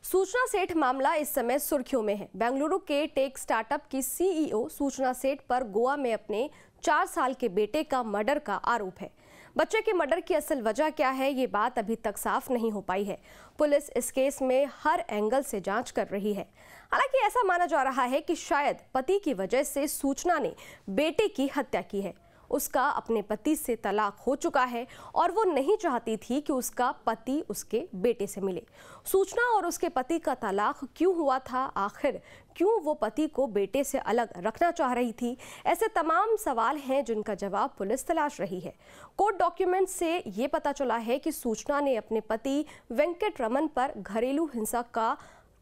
सूचना सेठ मामला इस समय सुर्खियों में है। बेंगलुरु के टेक स्टार्टअप की सीईओ सूचना सेठ पर गोवा में अपने 4 साल के बेटे का मर्डर का आरोप है। बच्चे के मर्डर की असल वजह क्या है, ये बात अभी तक साफ नहीं हो पाई है। पुलिस इस केस में हर एंगल से जांच कर रही है। हालांकि ऐसा माना जा रहा है कि शायद पति की वजह से सूचना ने बेटे की हत्या की है। उसका अपने पति से तलाक हो चुका है और वो नहीं चाहती थी कि उसका पति उसके बेटे से मिले। सूचना और उसके पति का तलाक क्यों हुआ था, आखिर क्यों वो पति को बेटे से अलग रखना चाह रही थी, ऐसे तमाम सवाल हैं जिनका जवाब पुलिस तलाश रही है। कोर्ट डॉक्यूमेंट से ये पता चला है कि सूचना ने अपने पति वेंकट रमन पर घरेलू हिंसा का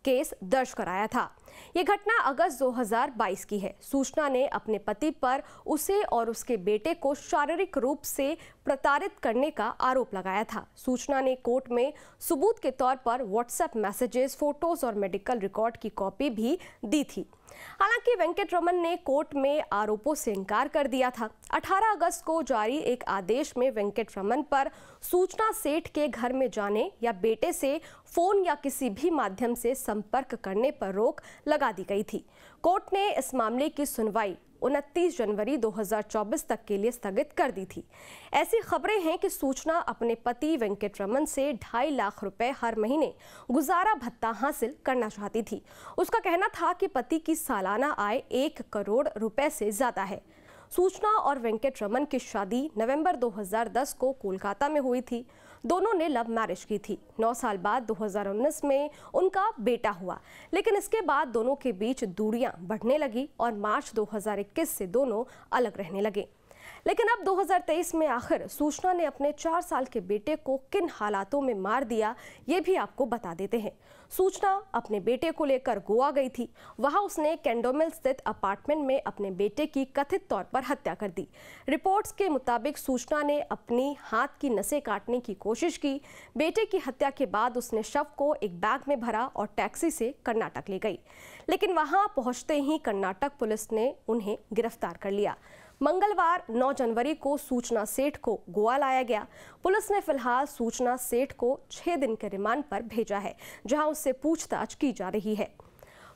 केस दर्ज कराया था। ये घटना अगस्त 2022 की है। सूचना ने अपने पति पर उसे और उसके बेटे को शारीरिक रूप से प्रताड़ित करने का आरोप लगाया था। सूचना ने कोर्ट में सबूत के तौर पर व्हाट्सएप मैसेजेस, फोटोज और मेडिकल रिकॉर्ड की कॉपी भी दी थी। हालांकि वेंकट रमन ने कोर्ट में आरोपों से इनकार कर दिया था। 18 अगस्त को जारी एक आदेश में वेंकट रमन पर सूचना सेठ के घर में जाने या बेटे से फोन या किसी भी माध्यम से संपर्क करने पर रोक लगा दी गई थी। कोर्ट ने इस मामले की सुनवाई 29 जनवरी 2024 तक के लिए स्थगित कर दी थी। ऐसी खबरें हैं कि सूचना अपने पति वेंकट रमन से 2.5 लाख रुपए हर महीने गुजारा भत्ता हासिल करना चाहती थी। उसका कहना था कि पति की सालाना आय 1 करोड़ रुपए से ज्यादा है। सूचना और वेंकट रमन की शादी नवंबर 2010 को कोलकाता में हुई थी। दोनों ने लव मैरिज की थी। 9 साल बाद 2019 में उनका बेटा हुआ, लेकिन इसके बाद दोनों के बीच दूरियां बढ़ने लगी और मार्च 2021 से दोनों अलग रहने लगे। लेकिन अब 2023 में आखिर सूचना ने अपने 4 साल के बेटे को किन हालातों में मार दिया, ये भी आपको बता देते हैं। सूचना अपने बेटे को लेकर गोवा गई थी। वहां उसने कैंडोमिल स्थित अपार्टमेंट में अपने बेटे की कथित तौर पर हत्या कर दी। रिपोर्ट्स के मुताबिक सूचना ने अपनी हाथ की नसें काटने की कोशिश की। बेटे की हत्या के बाद उसने शव को एक बैग में भरा और टैक्सी से कर्नाटक ले गई, लेकिन वहां पहुंचते ही कर्नाटक पुलिस ने उन्हें गिरफ्तार कर लिया। मंगलवार 9 जनवरी को सूचना सेठ को गोवा लाया गया। पुलिस ने फिलहाल सूचना सेठ को 6 दिन के रिमांड पर भेजा है, जहां उससे पूछताछ की जा रही है।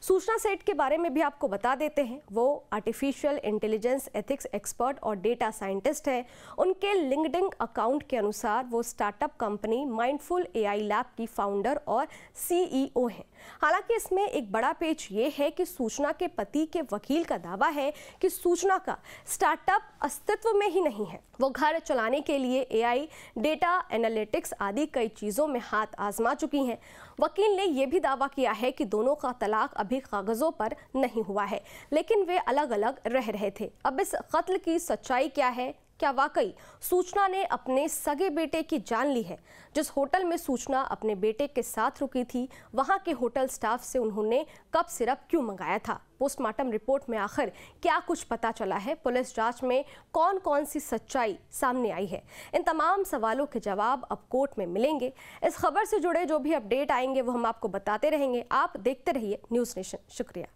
सूचना सेठ के बारे में भी आपको बता देते हैं। वो आर्टिफिशियल इंटेलिजेंस एथिक्स एक्सपर्ट और डेटा साइंटिस्ट हैं। उनके लिंक्डइन अकाउंट के अनुसार वो startup company mindful AI lab की फाउंडर और सीईओ हैं। हालांकि इसमें एक बड़ा पेच ये है कि सूचना के पति के वकील का दावा है कि सूचना का स्टार्टअप अस्तित्व में ही नहीं है। वो घर चलाने के लिए एआई, डेटा एनालिटिक्स आदि कई चीज़ों में हाथ आजमा चुकी हैं। वकील ने यह भी दावा किया है कि दोनों का तलाक अभी कागजों पर नहीं हुआ है, लेकिन वे अलग अलग रह रहे थे। अब इस कत्ल की सच्चाई क्या है? क्या वाकई सूचना ने अपने सगे बेटे की जान ली है? जिस होटल में सूचना अपने बेटे के साथ रुकी थी, वहां के होटल स्टाफ से उन्होंने कप सिरप क्यों मंगाया था? पोस्टमार्टम रिपोर्ट में आखिर क्या कुछ पता चला है? पुलिस जांच में कौन कौन सी सच्चाई सामने आई है? इन तमाम सवालों के जवाब अब कोर्ट में मिलेंगे। इस खबर से जुड़े जो भी अपडेट आएंगे वो हम आपको बताते रहेंगे। आप देखते रहिए न्यूज़ नेशन। शुक्रिया।